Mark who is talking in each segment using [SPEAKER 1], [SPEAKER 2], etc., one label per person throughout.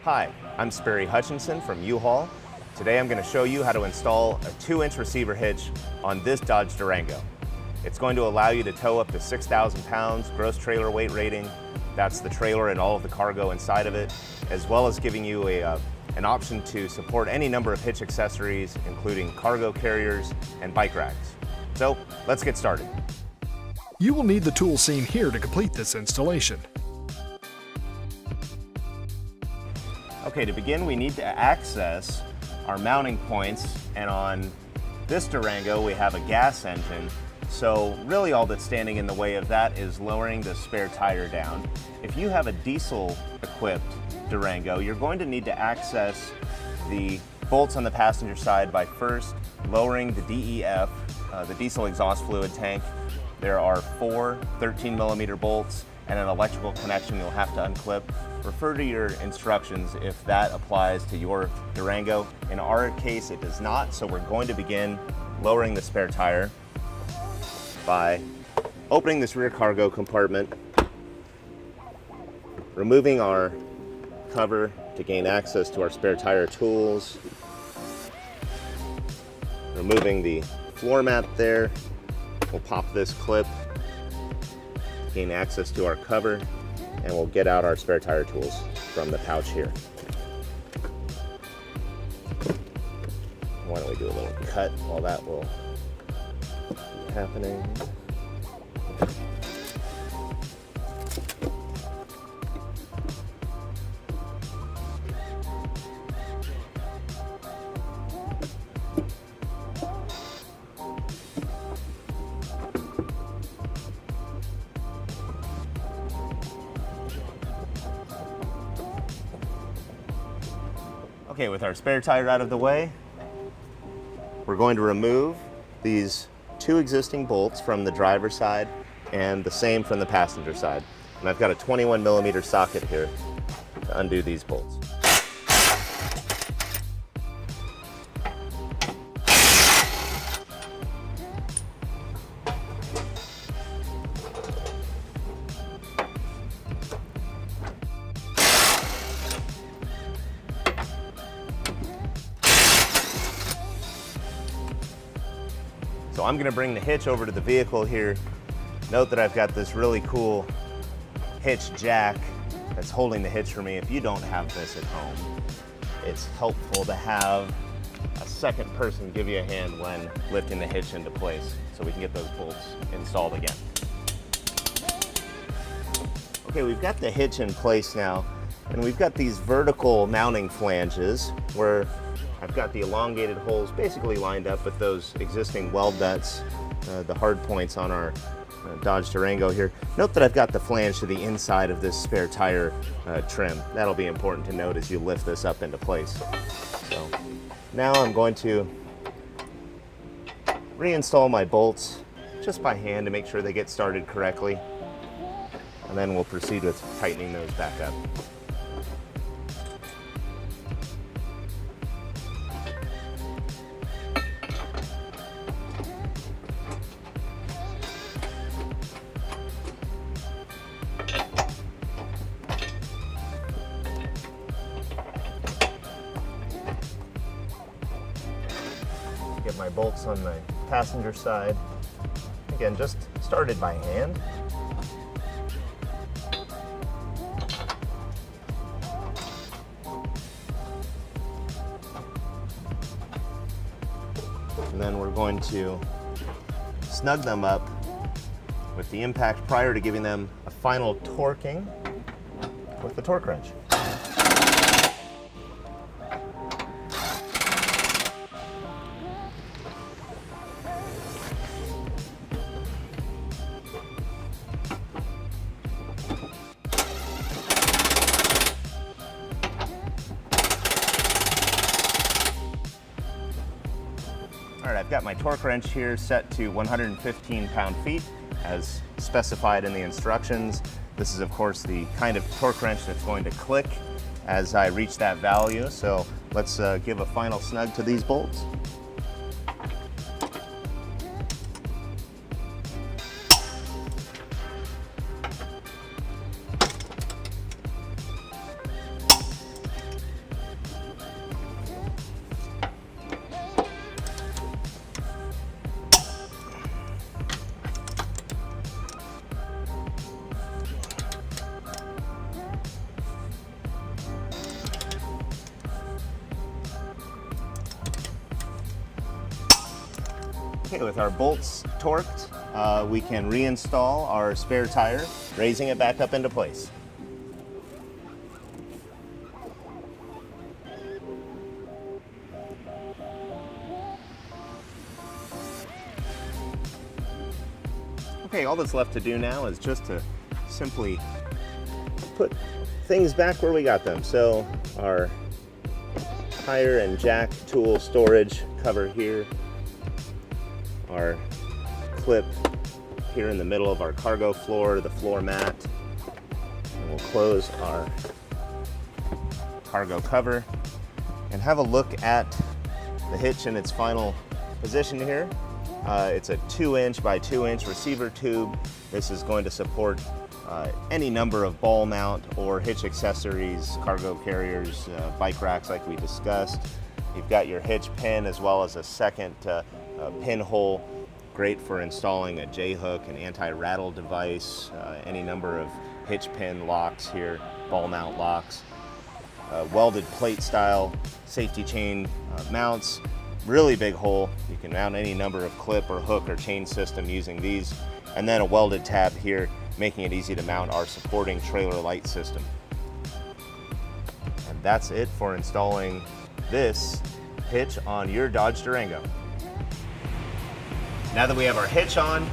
[SPEAKER 1] Hi, I'm Sperry Hutchinson from U-Haul. Today I'm going to show you how to install a 2-inch receiver hitch on this Dodge Durango. It's going to allow you to tow up to 6,000 pounds gross trailer weight rating. That's the trailer and all of the cargo inside of it, as well as giving you an option to support any number of hitch accessories, including cargo carriers and bike racks. So let's get started.
[SPEAKER 2] You will need the tools seen here to complete this installation.
[SPEAKER 1] Okay, to begin, we need to access our mounting points, and on this Durango we have a gas engine, so really all that's standing in the way of that is lowering the spare tire down. If you have a diesel equipped Durango, you're going to need to access the bolts on the passenger side by first lowering the DEF, the diesel exhaust fluid tank. There are 4 13mm bolts and an electrical connection you'll have to unclip. Refer to your instructions if that applies to your Durango. In our case, it does not, so we're going to begin lowering the spare tire by opening this rear cargo compartment, removing our cover to gain access to our spare tire tools, removing the floor mat there. We'll pop this clip, gain access to our cover, and we'll get out our spare tire tools from the pouch here. Why don't we do a little cut while that will be happening. Okay, with our spare tire out of the way, we're going to remove these 2 existing bolts from the driver's side and the same from the passenger side. And I've got a 21mm socket here to undo these bolts. So I'm gonna bring the hitch over to the vehicle here. Note that I've got this really cool hitch jack that's holding the hitch for me. If you don't have this at home, it's helpful to have a second person give you a hand when lifting the hitch into place so we can get those bolts installed again. Okay, we've got the hitch in place now, and we've got these vertical mounting flanges where I've got the elongated holes basically lined up with those existing weld nuts, the hard points on our Dodge Durango here. Note that I've got the flange to the inside of this spare tire trim. That'll be important to note as you lift this up into place. So now I'm going to reinstall my bolts just by hand to make sure they get started correctly. And then we'll proceed with tightening those back up. Get my bolts on the passenger side. Again, just started by hand. And then we're going to snug them up with the impact prior to giving them a final torquing with the torque wrench. All right, I've got my torque wrench here set to 115 pound-feet as specified in the instructions. This is, of course, the kind of torque wrench that's going to click as I reach that value. So let's give a final snug to these bolts. Okay, with our bolts torqued, we can reinstall our spare tire, raising it back up into place. Okay, all that's left to do now is just to simply put things back where we got them. So our tire and jack tool storage cover here, our clip here in the middle of our cargo floor, the floor mat, and we'll close our cargo cover and have a look at the hitch in its final position here. It's a 2-inch by 2-inch receiver tube. This is going to support any number of ball mount or hitch accessories, cargo carriers, bike racks like we discussed. You've got your hitch pin as well as a second pinhole, great for installing a J-hook, an anti-rattle device, any number of hitch pin locks here, ball mount locks, welded plate style safety chain mounts. Really big hole. You can mount any number of clip or hook or chain system using these. And then a welded tab here, making it easy to mount our supporting trailer light system. And that's it for installing this hitch on your Dodge Durango. Now that we have our hitch on,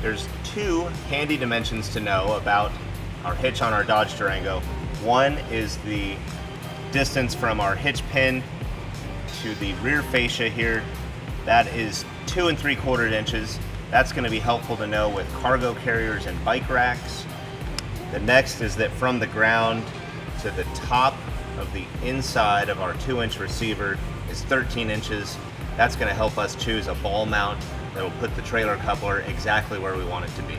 [SPEAKER 1] there's two handy dimensions to know about our hitch on our Dodge Durango. One is the distance from our hitch pin to the rear fascia here. That is 2 3/4 inches. That's going to be helpful to know with cargo carriers and bike racks. The next is that from the ground to the top of the inside of our 2-inch receiver is 13 inches. That's going to help us choose a ball mount that will put the trailer coupler exactly where we want it to be.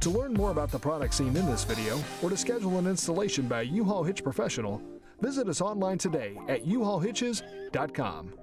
[SPEAKER 2] To learn more about the products seen in this video, or to schedule an installation by U-Haul Hitch Professional, visit us online today at uhaulhitches.com.